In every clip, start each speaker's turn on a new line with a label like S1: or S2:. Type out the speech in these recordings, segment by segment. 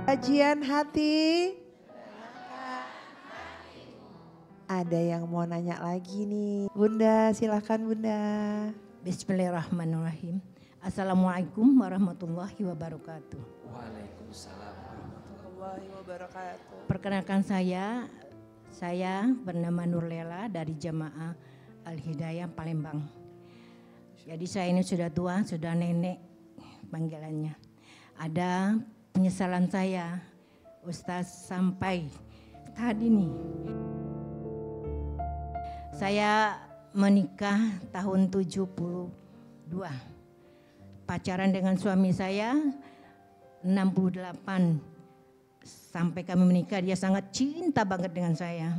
S1: Kajian hati. Ada yang mau nanya lagi nih. Bunda, silakan Bunda.
S2: Bismillahirrahmanirrahim. Assalamualaikum warahmatullahi wabarakatuh.
S3: Waalaikumsalam warahmatullahi wabarakatuh.
S2: Perkenalkan saya bernama Nurlela dari Jamaah Al-Hidayah Palembang. Jadi saya ini sudah tua, sudah nenek panggilannya. Ada penyesalan saya, Ustaz, sampai tadi nih. Saya menikah tahun 72. Pacaran dengan suami saya 68. Sampai kami menikah dia sangat cinta banget dengan saya.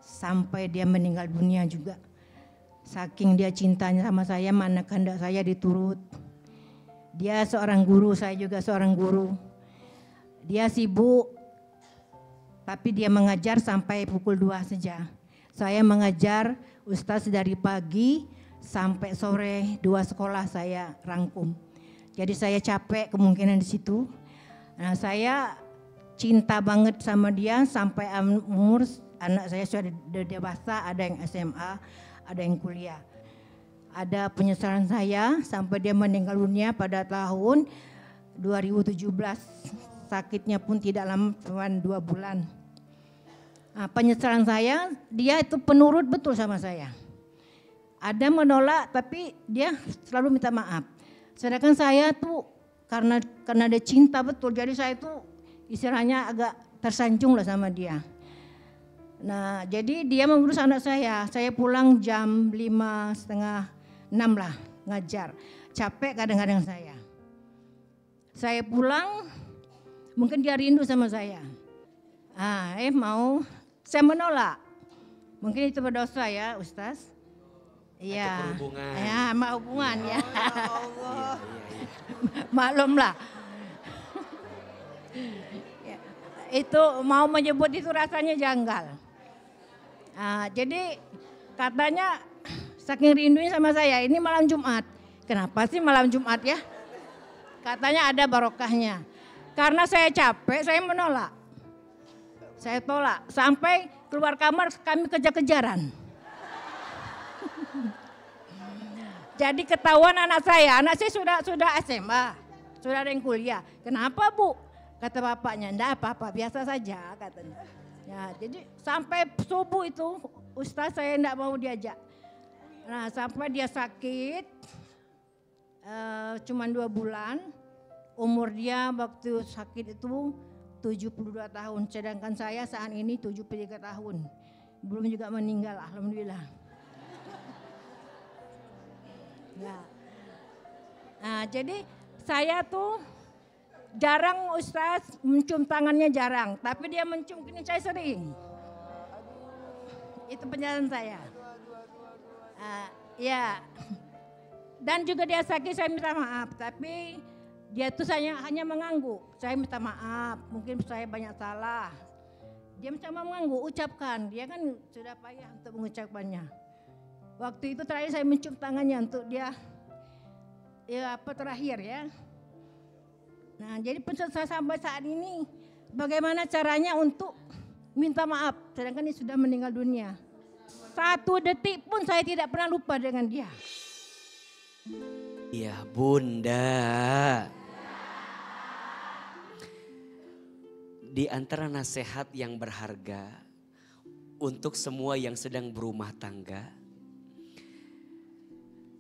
S2: Sampai dia meninggal dunia juga. Saking dia cintanya sama saya, mana kehendak saya diturut. Dia seorang guru, saya juga seorang guru. Dia sibuk, tapi dia mengajar sampai pukul 2 saja. Saya mengajar Ustaz dari pagi sampai sore, 2 sekolah saya rangkum. Jadi saya capek kemungkinan di situ. Nah, saya cinta banget sama dia sampai umur anak saya sudah dewasa, ada yang SMA, ada yang kuliah. Ada penyesalan saya sampai dia meninggal dunia pada tahun 2017. Sakitnya pun tidak lama, cuma 2 bulan. Nah, penyesalan saya, dia itu penurut betul sama saya. Ada menolak tapi dia selalu minta maaf. Sedangkan saya tuh karena dia cinta betul, jadi saya tuh istilahnya agak tersanjung lah sama dia. Nah, jadi dia mengurus anak saya. Saya pulang jam 5:30 lah ngajar. Capek kadang-kadang saya. Saya pulang, mungkin dia rindu sama saya. Saya menolak. Mungkin itu berdosa ya, Ustaz. Iya. Ya, sama hubungan ya.
S3: Allah.
S2: Maklumlah. Itu mau menyebut itu rasanya janggal. Jadi katanya saking rindunya sama saya, ini malam Jumat. Kenapa sih malam Jumat ya? Katanya ada barokahnya. Karena saya capek, saya menolak. Saya tolak, sampai keluar kamar kami kejar-kejaran. Jadi ketahuan anak saya sudah SMA, sudah ada yang kuliah. Kenapa Bu? Kata bapaknya, enggak apa-apa, biasa saja katanya. Ya, jadi sampai subuh itu Ustaz saya enggak mau diajak. Nah, sampai dia sakit, cuma 2 bulan. Umur dia waktu sakit itu 72 tahun, sedangkan saya saat ini 73 tahun. Belum juga meninggal, alhamdulillah. Ya. Nah, jadi saya tuh jarang Ustaz mencium tangannya jarang, tapi dia mencium gini saya sering. Itu penjelasan saya. Ya. Dan juga dia sakit saya minta maaf, tapi dia tuh hanya mengangguk. Saya minta maaf, mungkin saya banyak salah. Dia cuma mengangguk, ucapkan. Dia kan sudah payah untuk mengucapkannya. Waktu itu terakhir saya mencium tangannya untuk dia, terakhir ya. Nah, jadi pesan saya sampai saat ini, bagaimana caranya untuk minta maaf, sedangkan dia sudah meninggal dunia. 1 detik pun saya tidak pernah lupa dengan dia.
S3: Iya Bunda. Di antara nasihat yang berharga untuk semua yang sedang berumah tangga,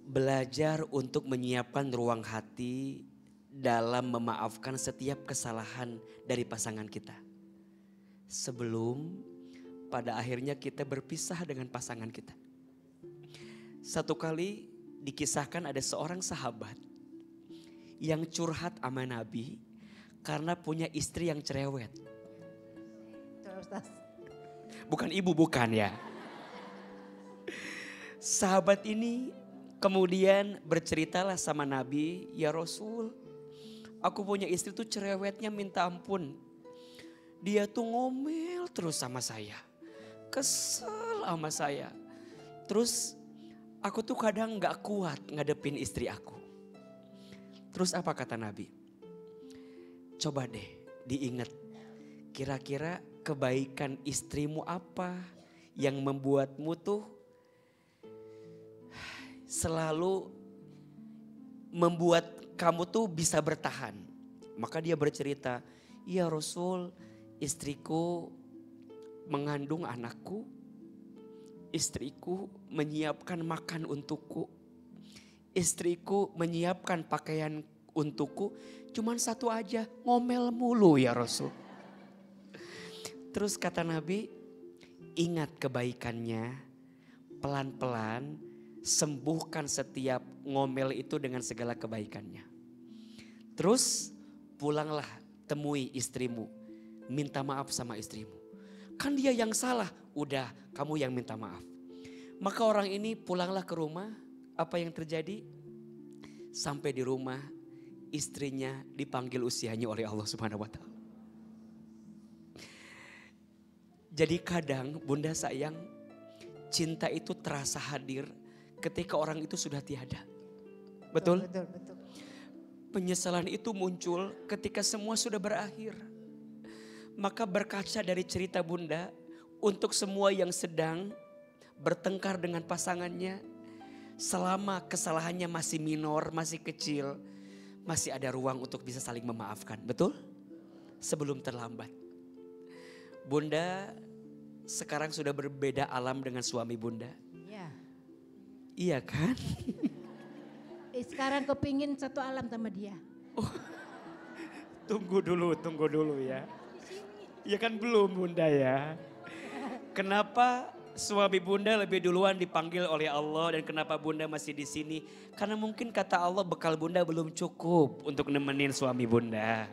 S3: belajar untuk menyiapkan ruang hati dalam memaafkan setiap kesalahan dari pasangan kita. Sebelum pada akhirnya kita berpisah dengan pasangan kita. Satu kali dikisahkan ada seorang sahabat yang curhat sama Nabi karena punya istri yang cerewet. Bukan ibu, bukan ya. Sahabat ini kemudian berceritalah sama Nabi, ya Rasul, aku punya istri tuh cerewetnya minta ampun. Dia tuh ngomel terus sama saya, kesel sama saya. Terus aku tuh kadang gak kuat ngadepin istri aku. Terus apa kata Nabi? Coba deh diingat. Kira-kira kebaikan istrimu apa yang membuatmu tuh selalu membuat kamu tuh bisa bertahan. Maka dia bercerita, ya Rasul, istriku mengandung anakku, istriku menyiapkan makan untukku, istriku menyiapkan pakaian untukku, cuman satu aja, ngomel mulu ya Rasul. Terus kata Nabi, ingat kebaikannya, pelan-pelan sembuhkan setiap ngomel itu dengan segala kebaikannya. Terus pulanglah temui istrimu, minta maaf sama istrimu. Kan dia yang salah, udah kamu yang minta maaf. Maka orang ini pulanglah ke rumah, apa yang terjadi? Sampai di rumah istrinya dipanggil usianya oleh Allah Subhanahu wa Ta'ala. Jadi kadang bunda sayang, cinta itu terasa hadir ketika orang itu sudah tiada. Betul?
S2: Betul, betul.
S3: Penyesalan itu muncul ketika semua sudah berakhir. Maka berkaca dari cerita bunda, untuk semua yang sedang bertengkar dengan pasangannya, selama kesalahannya masih minor, masih kecil, masih ada ruang untuk bisa saling memaafkan. Betul? Sebelum terlambat. Bunda sekarang sudah berbeda alam dengan suami bunda.
S2: Iya.
S3: Iya kan?
S2: Sekarang kepingin satu alam sama dia.
S3: Tunggu dulu ya. Ya kan belum bunda ya. Kenapa suami bunda lebih duluan dipanggil oleh Allah dan kenapa bunda masih di sini? Karena mungkin kata Allah bekal bunda belum cukup untuk nemenin suami bunda.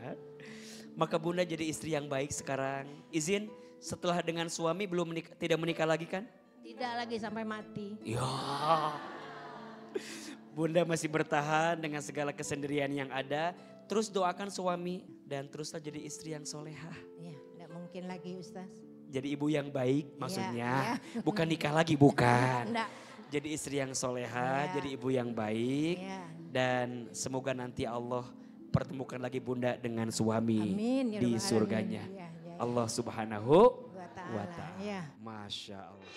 S3: Maka bunda jadi istri yang baik sekarang. Izin setelah dengan suami tidak menikah lagi kan?
S2: Tidak lagi sampai mati.
S3: Ya. Bunda masih bertahan dengan segala kesendirian yang ada. Terus doakan suami dan teruslah jadi istri yang solehah.
S2: Ya, tidak mungkin lagi Ustaz.
S3: Jadi ibu yang baik maksudnya.
S2: Ya.
S3: Bukan nikah lagi, bukan.
S2: Enggak.
S3: Jadi istri yang solehah,
S2: Ya.
S3: jadi ibu yang baik.
S2: Ya.
S3: Dan semoga nanti Allah pertemukan lagi bunda dengan suami
S2: Amin, ya
S3: di
S2: Rabbal
S3: surganya.
S2: Alamin. Ya, ya, ya.
S3: Allah Subhanahu wa Ta'ala.
S2: Ya.
S3: Masya Allah.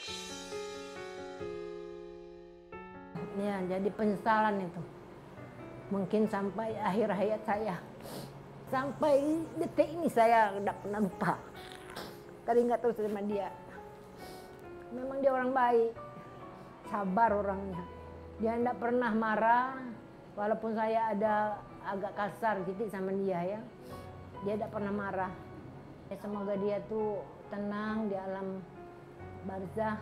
S2: Ya, jadi penyesalan itu. Mungkin sampai akhir hayat saya. Sampai detik ini saya tidak pernah lupa. Teringat terus sama dia. Memang dia orang baik. Sabar orangnya. Dia tidak pernah marah. Walaupun saya ada agak kasar sedikit sama dia ya. Dia tidak pernah marah. Ya, semoga dia tuh tenang di alam barzah.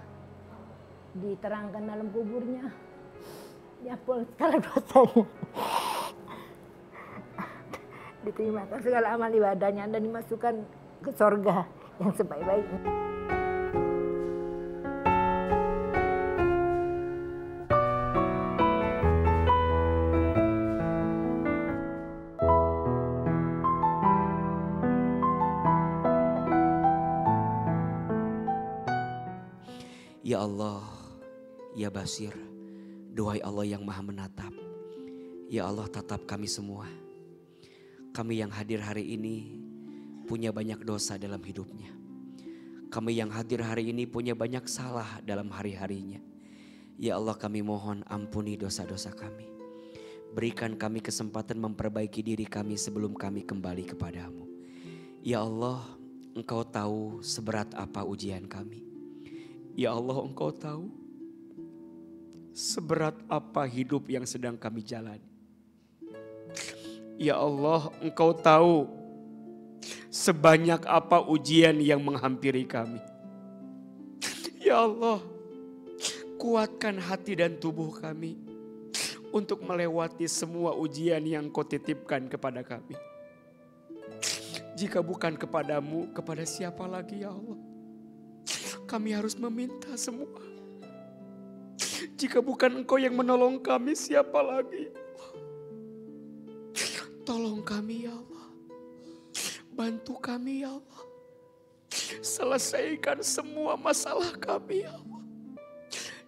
S2: Diterangkan dalam kuburnya. Ya pun segala dosanya. Diterima segala amal ibadahnya dan dimasukkan ke sorga yang sebaik-baiknya.
S3: Ya Allah, ya Basir, duhai Allah yang maha menatap. Ya Allah, tatap kami semua. Kami yang hadir hari ini punya banyak dosa dalam hidupnya. Kami yang hadir hari ini punya banyak salah dalam hari-harinya. Ya Allah, kami mohon ampuni dosa-dosa kami. Berikan kami kesempatan memperbaiki diri kami sebelum kami kembali kepadamu. Ya Allah, Engkau tahu seberat apa ujian kami. Ya Allah, Engkau tahu seberat apa hidup yang sedang kami jalani. Ya Allah, Engkau tahu sebanyak apa ujian yang menghampiri kami. Ya Allah, kuatkan hati dan tubuh kami untuk melewati semua ujian yang Kau titipkan kepada kami. Jika bukan kepadamu, kepada siapa lagi ya Allah? Kami harus meminta semua. Jika bukan Engkau yang menolong kami, siapa lagi? Tolong kami ya Allah. Bantu kami ya Allah. Selesaikan semua masalah kami ya Allah.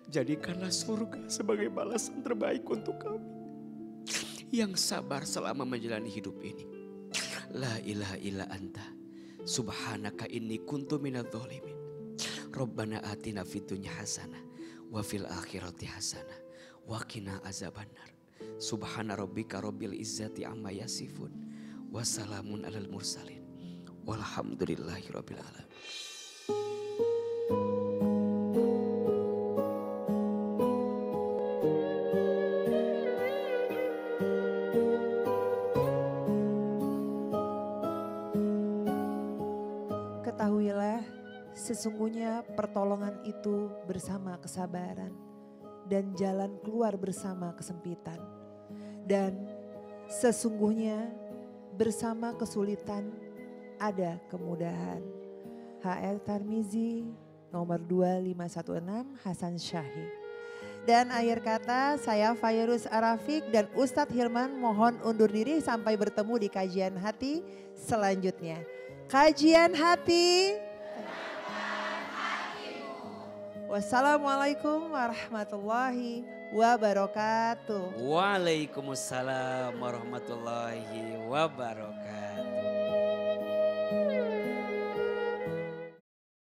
S3: Jadikanlah surga sebagai balasan terbaik untuk kami. Yang sabar selama menjalani hidup ini. La ilaha illa anta. Subhanaka inni kuntu minadz dzalimin. Rabbana atina fid dunya hasanah wa fil akhirati hasanah wa qina azabannar. Subhana rabbika rabbil izzati amma yasifun. Wassalamun alal mursalin. Walhamdulillahi rabbil alamin.
S1: Ketahuilah, sesungguhnya pertolongan itu bersama kesabaran dan jalan keluar bersama kesempitan. Dan sesungguhnya bersama kesulitan ada kemudahan. HR Tarmizi nomor 2516 Hasan Syahid. Dan akhir kata saya Fairuz Arafik dan Ustadz Hilman mohon undur diri sampai bertemu di kajian hati selanjutnya. Kajian hati. Wassalamualaikum warahmatullahi wabarakatuh.
S3: Waalaikumsalam warahmatullahi wabarakatuh.